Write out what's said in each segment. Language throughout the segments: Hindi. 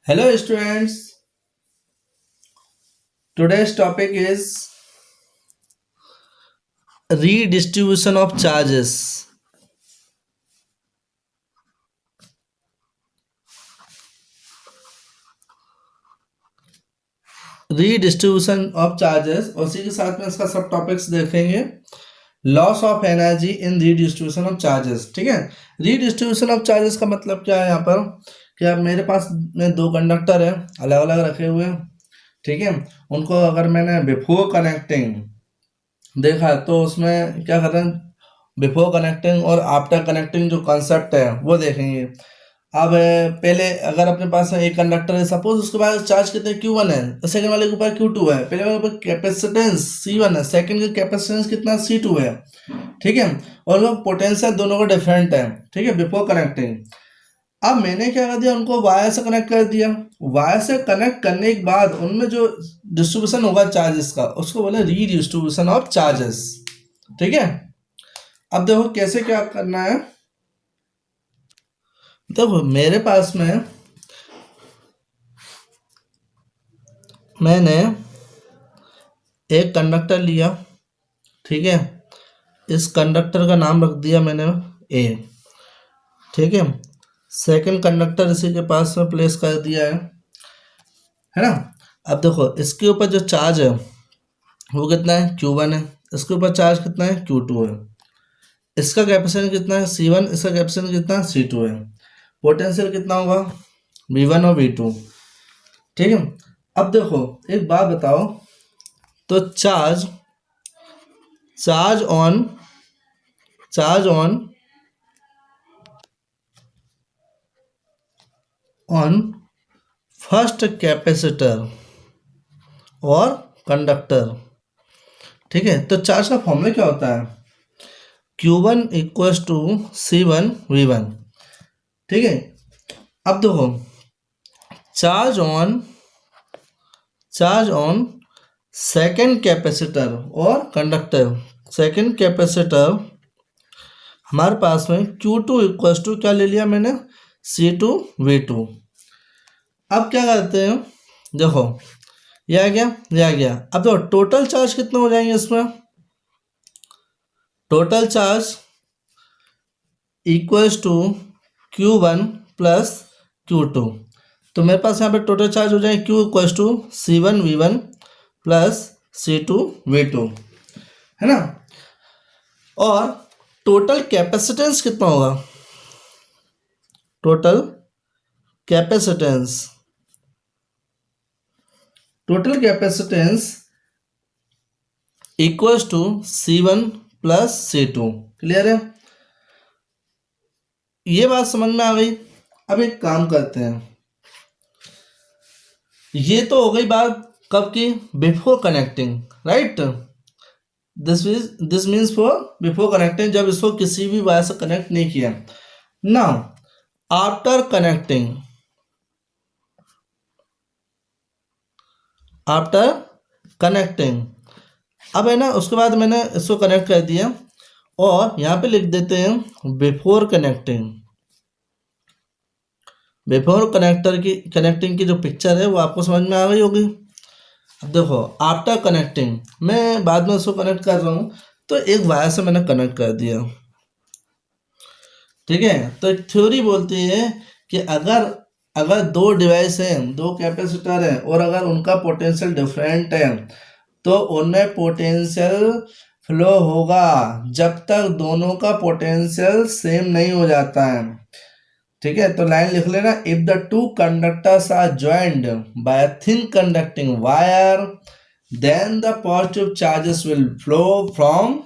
Hello students, today's topic is redistribution of charges. Redistribution of charges और उसी के साथ में इसका सब टॉपिक्स देखेंगे। Loss of energy in redistribution of charges. ठीक है, रीडिस्ट्रीब्यूशन ऑफ चार्जेस का मतलब क्या है यहाँ पर कि अब मेरे पास में दो कंडक्टर है अलग अलग रखे हुए हैं। ठीक है, उनको अगर मैंने बिफोर कनेक्टिंग देखा तो उसमें क्या कर रहे हैं, बिफोर कनेक्टिंग और आफ्टर कनेक्टिंग जो कॉन्सेप्ट है वो देखेंगे। अब पहले अगर अपने पास एक कंडक्टर है, सपोज उसके पास चार्ज कितने Q1 है, सेकंड वाले के ऊपर Q2 है, पहले वाले के ऊपर कैपेसिटेंस C1 है, सेकंड का कैपेसिटेंस कितना C2 है। ठीक है, और वो पोटेंशियल दोनों का डिफरेंट है। ठीक है, बिफोर कनेक्टिंग। अब मैंने क्या कर दिया, उनको वायर से कनेक्ट कर दिया। वायर से कनेक्ट करने के बाद उनमें जो डिस्ट्रीब्यूशन होगा चार्जेस का, उसको बोले रीडिस्ट्रीब्यूशन ऑफ चार्जेस। ठीक है, अब देखो कैसे क्या करना है। देखो मेरे पास में मैंने एक कंडक्टर लिया। ठीक है, इस कंडक्टर का नाम रख दिया मैंने ए। ठीक है, सेकंड कंडक्टर इसी के पास में प्लेस कर दिया है ना। अब देखो इसके ऊपर जो चार्ज है वो कितना है, Q1 है। इसके ऊपर चार्ज कितना है, Q2 है। इसका कैपेसिटेंस कितना है, C1। इसका कैपेसिटेंस कितना है, C2 है। पोटेंशियल कितना होगा, V1 और V2। ठीक है, अब देखो एक बात बताओ, तो चार्ज ऑन फर्स्ट कैपेसिटर और कंडक्टर। ठीक है, तो चार्ज का फॉर्मूला क्या होता है, Q1 equals to C1 V1। ठीक है, अब देखो चार्ज ऑन सेकेंड कैपेसिटर और कंडक्टर। सेकेंड कैपेसिटर हमारे पास में Q2 इक्वल्स टू क्या ले लिया मैंने, C2 V2। अब क्या करते हैं, देखो ये आ गया। अब देखो टोटल चार्ज कितने हो जाएंगे इसमें, total charge equals to Q1 plus Q2। तो मेरे पास यहाँ पे टोटल चार्ज हो जाएंगे Q equals to C1 V1 plus C2 V2, है ना। और टोटल कैपेसिटेंस कितना होगा, total capacitance equals to C1 plus C2। Clear है, ये बात समझ में आ गई। अब एक काम करते हैं, ये तो हो गई बात कब की, before connecting, right. This means for before connecting, जब इसको किसी भी वायर से कनेक्ट नहीं किया। नाउ आफ्टर कनेक्टिंग अब है ना, उसके बाद मैंने इसको कनेक्ट कर दिया और यहाँ पे लिख देते हैं बिफोर कनेक्टिंग की जो पिक्चर है वो आपको समझ में आ गई होगी। अब देखो आफ्टर कनेक्टिंग, मैं बाद में उसको कनेक्ट कर रहा हूँ, तो एक वायर से मैंने कनेक्ट कर दिया। ठीक है, तो एक थ्योरी बोलती है कि अगर दो डिवाइस हैं, दो कैपेसिटर हैं और अगर उनका पोटेंशियल डिफरेंट है तो उनमें पोटेंशियल फ्लो होगा जब तक दोनों का पोटेंशियल सेम नहीं हो जाता है। ठीक है, तो लाइन लिख लेना, if the two conductors are joined by a thin conducting wire then the positive charges will flow from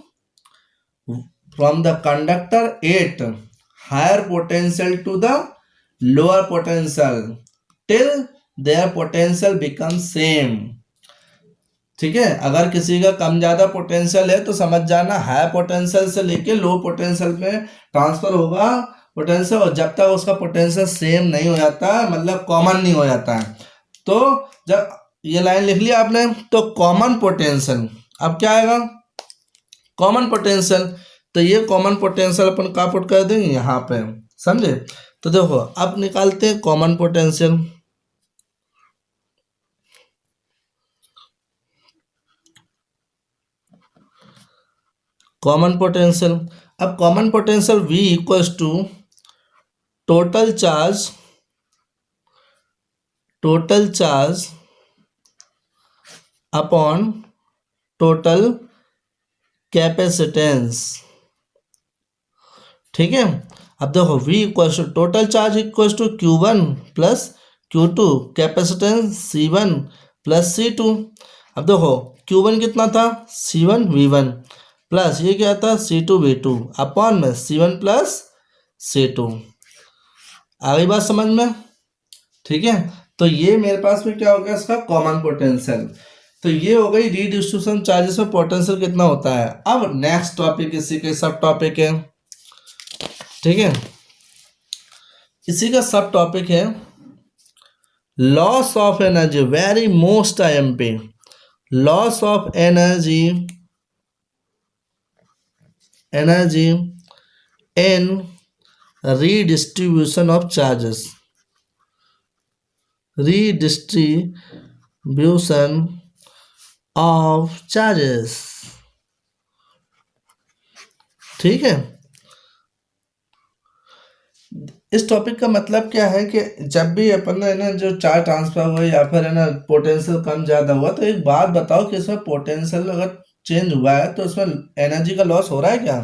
the conductor at higher potential to the lower potential till their potential become same. ठीक है, अगर किसी का कम ज़्यादा पोटेंशियल है तो समझ जाना हाई पोटेंशियल से लेके लो पोटेंशियल में ट्रांसफर होगा पोटेंशियल, और जब तक उसका पोटेंशियल सेम नहीं हो जाता, मतलब कॉमन नहीं हो जाता है। तो जब ये लाइन लिख लिया आपने, तो कॉमन पोटेंशियल, अब क्या आएगा, कॉमन पोटेंशियल। तो ये कॉमन पोटेंशियल अपन कहाँ पुट कर देंगे, यहाँ पे, समझे। तो देखो अब निकालते हैं कॉमन पोटेंशियल। Common potential. अब common potential V equals to total charge upon total capacitance. ठीक है, अब देखो V equals to total charge equals to Q1 plus Q2, capacitance C1 plus C2। अब देखो Q1 कितना था, C1 V1 प्लस ये क्या था, C2 V2 अपॉन में C1 प्लस C2। आ गई बात समझ में? ठीक है, तो ये मेरे पास में क्या हो गया, इसका कॉमन पोटेंशियल। तो ये हो गई रीडिस्ट्रीब्यूशन चार्जेस में पोटेंशियल कितना होता है। अब नेक्स्ट टॉपिक इसी के सब टॉपिक है। ठीक है, इसी का सब टॉपिक है loss of energy, very most IMP, loss of energy in redistribution of charges, redistribution of charges। ठीक है, इस टॉपिक का मतलब क्या है कि जब भी अपन है ना जो चार्ज ट्रांसफर हुआ या फिर है ना पोटेंशियल कम ज़्यादा हुआ, तो एक बात बताओ कि इसमें पोटेंशियल अगर चेंज हुआ है तो उसमें एनर्जी का लॉस हो रहा है क्या,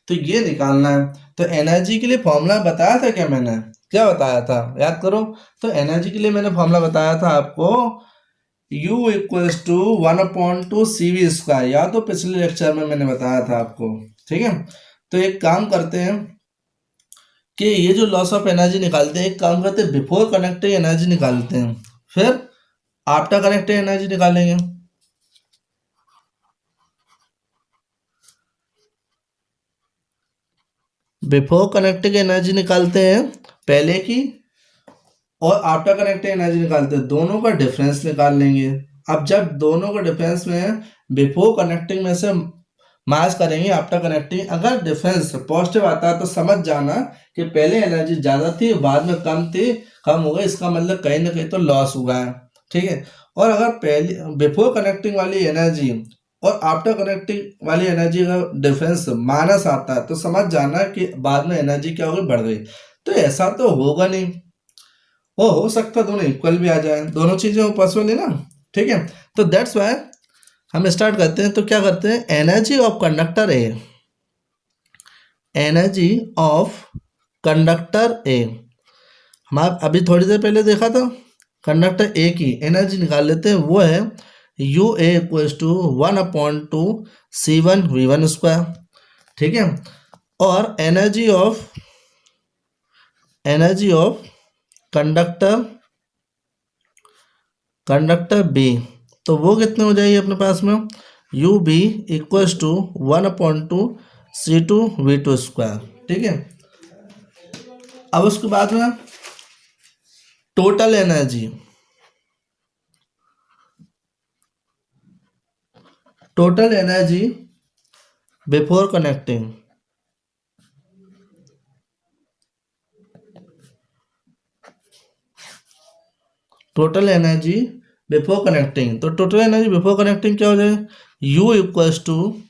तो ये निकालना है। तो एनर्जी के लिए फॉर्मूला बताया था क्या, मैंने क्या बताया था, याद करो। तो एनर्जी के लिए मैंने फॉर्मूला बताया था आपको U इक्वल्स टू 1/2 CV², या तो पिछले लेक्चर में मैंने बताया था आपको। ठीक है, तो एक काम करते हैं कि ये जो लॉस ऑफ एनर्जी निकालते हैं, एक काम करते हैं बिफोर कनेक्टिंग एनर्जी निकालते हैं, फिर आफ्टर कनेक्टिंग एनर्जी निकालेंगे। बिफोर कनेक्टिंग एनर्जी निकालते हैं पहले की, और आफ्टर कनेक्टिंग एनर्जी निकालते हैं, दोनों का डिफरेंस निकाल लेंगे। अब जब दोनों का डिफरेंस में बिफोर कनेक्टिंग में से माइनस करेंगे आफ्टर कनेक्टिंग, अगर डिफरेंस पॉजिटिव आता है तो समझ जाना कि पहले एनर्जी ज़्यादा थी बाद में कम हो गई, इसका मतलब कहीं ना कहीं तो लॉस हुआ है। ठीक है, और अगर पहले बिफोर कनेक्टिंग वाली एनर्जी और आफ्टर कनेक्टिंग वाली एनर्जी का डिफरेंस माइनस आता है तो समझ जाना कि बाद में एनर्जी क्या हो गई, बढ़ गई। तो ऐसा तो होगा नहीं, वो हो सकता दोनों इक्वल भी आ जाए, दोनों चीज़ें पॉसिबल है ना। ठीक है, तो दैट्स वाई हम स्टार्ट करते हैं। तो क्या करते हैं, energy of conductor A, energy of conductor A, हम अभी थोड़ी देर पहले देखा था, कंडक्टर ए की एनर्जी निकाल लेते हैं। वो है UA equals to 1/2 C1 V1²। ठीक है, और एनर्जी ऑफ कंडक्टर बी, तो वो कितने हो जाएगी अपने पास में, UB equals to 1/2 C2 V2²। ठीक है, अब उसके बाद में total energy before connecting, total energy before connecting. तो टोटल एनर्जी बिफोर कनेक्टिंग क्या हो जाए, U equals to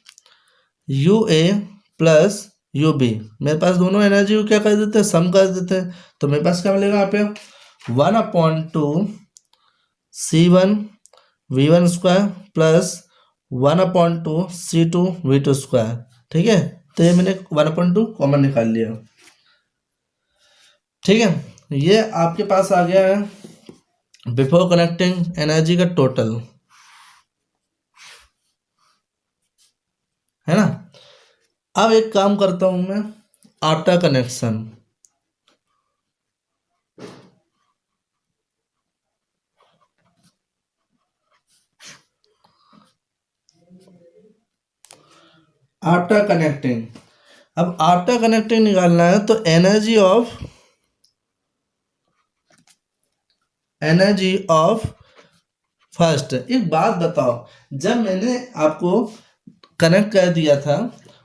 UA plus UB। मेरे पास दोनों एनर्जी को क्या कर देते हैं, सम कर देते हैं। तो मेरे पास क्या मिलेगा यहाँ पे 1/2 C1 V1² plus 1/2 C2 V2²। ठीक है, तो ये मैंने 1/2 कॉमन निकाल लिया। ठीक है, ये आपके पास आ गया है बिफोर कनेक्टिंग एनर्जी का टोटल, है ना। अब एक काम करता हूं मैं, आफ्टर कनेक्शन। आफ्टर कनेक्टिंग, अब आफ्टर कनेक्टिंग निकालना है तो एनर्जी ऑफ फर्स्ट। एक बात बताओ, जब मैंने आपको कनेक्ट कर दिया था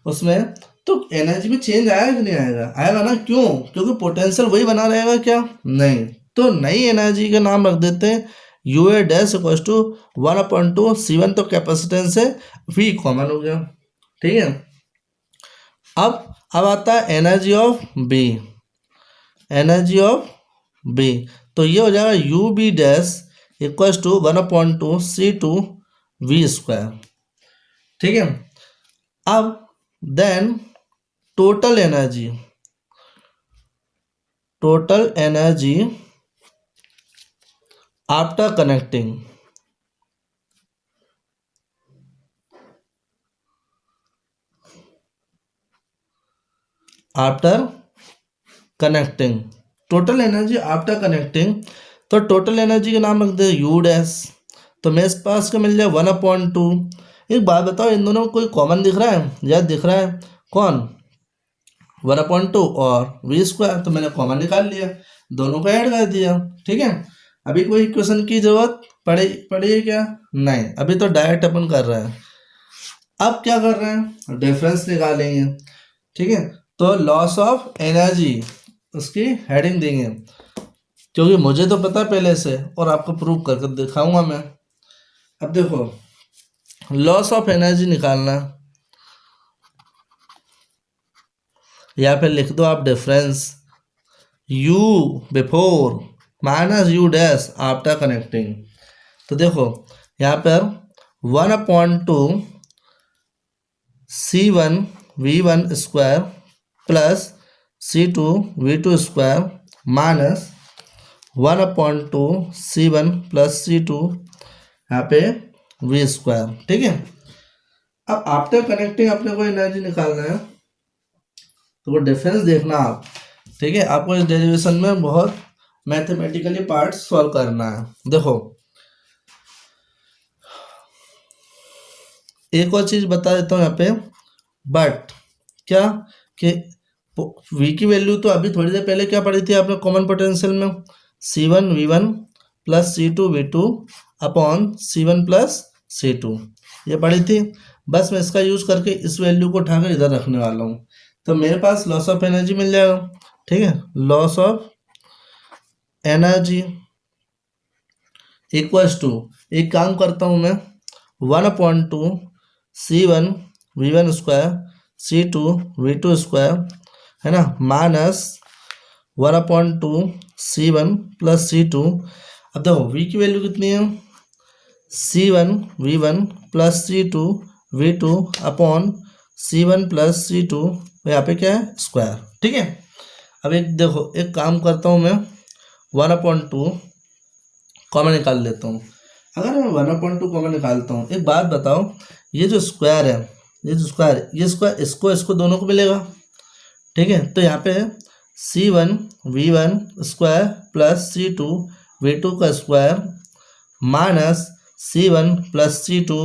उसमें, तो एनर्जी में चेंज आया कि नहीं आएगा, आएगा ना। क्यों, क्योंकि पोटेंशियल वही बना रहेगा क्या, नहीं। तो नई एनर्जी का नाम रख देते हैं UA dash equal to 1/2 C1, तो कैपेसिटेंस है, V कॉमन हो गया। ठीक है, अब आता है energy of B, energy of B, तो ये हो जाएगा U B dash equals to 1/2 C2V²। ठीक है, अब then total energy, total energy after connecting, after connecting, total energy after connecting, तो टोटल एनर्जी का नाम रख दे यू डैश, तो मेरे पास का मिल जाए 1/2। एक बात बताओ, इन दोनों में कोई कॉमन दिख रहा है? या दिख रहा है कौन? 1/2 और V², तो मैंने कॉमन निकाल लिया, दोनों को ऐड कर दिया। ठीक है, अभी कोई इक्वेशन की जरूरत पड़ी है क्या? नहीं, अभी तो डायरेक्ट अपन कर रहे हैं। अब क्या कर रहे हैं? डिफरेंस निकालेंगे। ठीक है, तो लॉस ऑफ एनर्जी उसकी हेडिंग देंगे, क्योंकि मुझे तो पता है पहले से और आपको प्रूव करके दिखाऊंगा मैं। अब देखो, लॉस ऑफ एनर्जी निकालना, या फिर लिख दो आप difference U before minus U dash after connecting. तो देखो यहाँ पर 1/2 C1V1² plus C2V2² minus 1/2 C1 plus C2 यहाँ पे V²। ठीक है, अब आफ्टर कनेक्टिंग अपने को एनर्जी निकालना है, तो वो डिफरेंस देखना आप। ठीक है, आपको इस डेरिवेशन में बहुत मैथमेटिकली पार्ट सॉल्व करना है। देखो एक और चीज बता देता हूँ यहाँ पे, बट क्या कि V की वैल्यू तो अभी थोड़ी देर पहले क्या पढ़ी थी आपने कॉमन पोटेंशियल में? C1V1 plus C2V2 upon C1 plus C2, ये पढ़ी थी। बस मैं इसका यूज करके इस वैल्यू को उठाकर इधर रखने वाला हूँ, तो मेरे पास लॉस ऑफ एनर्जी मिल जाएगा। ठीक है, loss of energy equals to, एक काम करता हूँ मैं, 1/2 C1V1² C2V2² है ना, माइनस 1/2 C1 प्लस C2। अब देखो V की वैल्यू कितनी है? C1V1 plus C2V2 upon C1 plus C2, यहाँ पे क्या है? स्क्वायर। ठीक है, अब एक देखो, एक काम करता हूँ मैं, 1/2 कॉमन निकाल लेता हूँ। अगर मैं 1/2 कॉमन निकालता हूँ, एक बात बताओ, ये जो स्क्वायर है, ये जो स्क्वायर, ये स्क्वायर इसको दोनों को मिलेगा। ठीक है, तो यहाँ पे C1V1² प्लस C2V2 का square minus C1 plus C2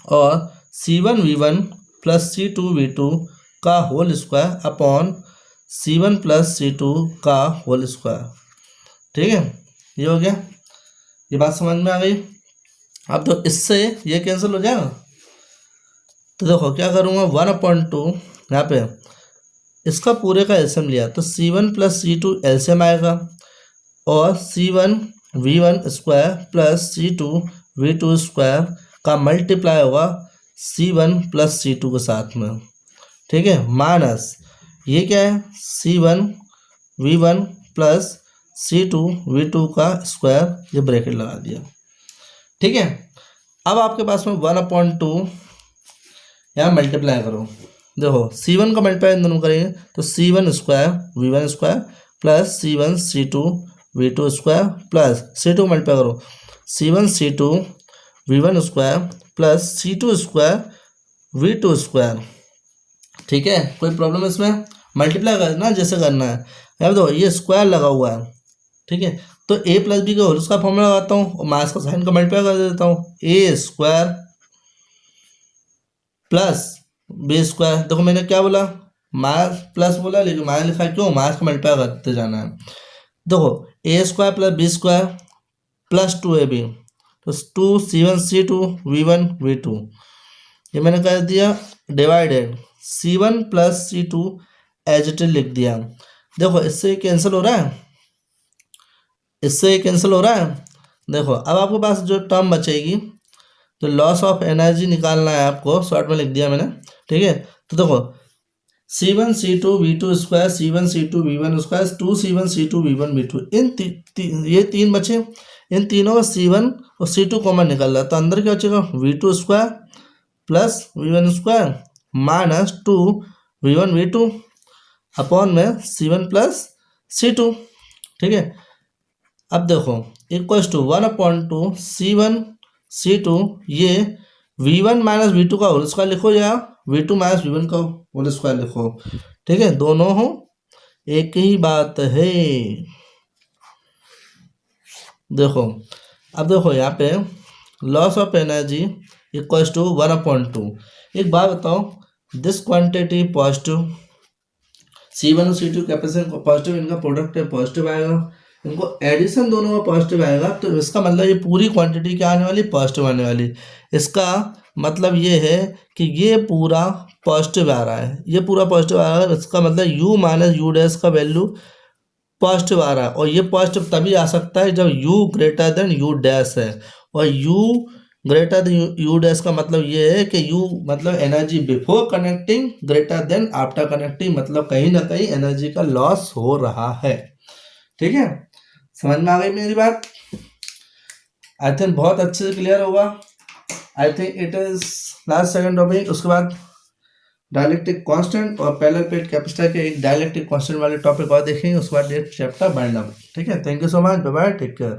और C1V1 प्लस C2V2 का whole square upon C1 plus C2 का होल स्क्वायर। ठीक है, ये हो गया, ये बात समझ में आ गई। अब तो इससे ये कैंसिल हो जाएगा, तो देखो क्या करूँगा, 1/2 यहाँ पे इसका पूरे का एलसीएम लिया तो C1 प्लस C2 एलसीएम आएगा, और C1V1² प्लस C2V2² का मल्टीप्लाई होगा C1 प्लस C2 के साथ में। ठीक है, माइनस ये क्या है, C1V1 प्लस C2V2 का स्क्वायर, ये ब्रैकेट लगा दिया। ठीक है, अब आपके पास में 1/2 यहाँ मल्टीप्लाई करो, देखो C1 का मल्टीप्लाई इन दोनों करेंगे तो C1² plus C1 C2V2² plus C2 multiply करो C1 C2V1² प्लस C2² ठीक है, कोई प्रॉब्लम इसमें? मल्टीप्लाई करना जैसे करना है। अब देखो ये स्क्वायर लगा हुआ है, ठीक है, तो a प्लस बी का होल उसका फॉर्मूला लगाता हूँ और माइनस का साइन का मल्टीप्लाई कर देता हूँ, a² प्लस b²। देखो मैंने क्या बोला, माइनस प्लस बोला, लेकिन माइनस लिखा है, क्यों? माइनस का मल्टीप्लाई करते जाना है। देखो a² plus b² plus 2ab, तो 2 C1 C2 V1 V2, ये मैंने कर दिया divided C1 plus C2 as it is लिख दिया। देखो इससे कैंसिल हो रहा है, इससे कैंसिल हो रहा है। देखो अब आपके पास जो टर्म बचेगी, तो लॉस ऑफ एनर्जी निकालना है आपको, शॉर्ट में लिख दिया मैंने। ठीक है, तो देखो C1 C2 V2 square C1 C2 V1 square 2C1 C2 V1 V2 ये तीन बचे। इन तीनों का C1 और C2 कॉमन निकल रहा है तो अंदर क्या बचेगा V2 square plus V1 square minus 2 V1 V2 upon में C1 प्लस C2। ठीक है, अब देखो इक्वल्स टू 1/2 C1 C2 ये V1 माइनस V2 का होल स्क्वायर लिखो या V2 माइनस V1 का होल स्क्वायर लिखो। ठीक है, दोनों हो एक ही बात है। देखो अब देखो यहाँ पे loss of energy equals to 1/2। एक बात बताओ, दिस क्वांटिटी पॉजिटिव C1 और C2 कैपेसिटेंस पॉजिटिव, इनका प्रोडक्ट है पॉजिटिव आएगा, इनको एडिशन दोनों का पॉजिटिव आएगा तो इसका मतलब ये पूरी क्वांटिटी क्या आने वाली पॉजिटिव आने वाली। इसका मतलब ये है कि ये पूरा पॉजिटिव आ रहा है, ये पूरा पॉजिटिव आ रहा है, इसका मतलब U माइनस यू डैश का वैल्यू पॉजिटिव आ रहा है और ये पॉजिटिव तभी आ सकता है जब U greater than you dash है। और U greater than you dash का मतलब ये है कि U मतलब energy before connecting greater than after connecting, मतलब कहीं ना कहीं एनर्जी का लॉस हो रहा है। ठीक है, समझ में आ गई मेरी बात? आई थिंक बहुत अच्छे से क्लियर होगा। I think it is last second topic. उसके बाद डायलेक्ट्रिक कांस्टेंट और पैरेलल प्लेट कैपेसिटर के एक डायलेक्ट्रिक कांस्टेंट वाले टॉपिक और देखेंगे। उसके बाद नेक्स्ट चैप्टर बाइंड अप। ठीक है, thank you so much, bye bye, take care.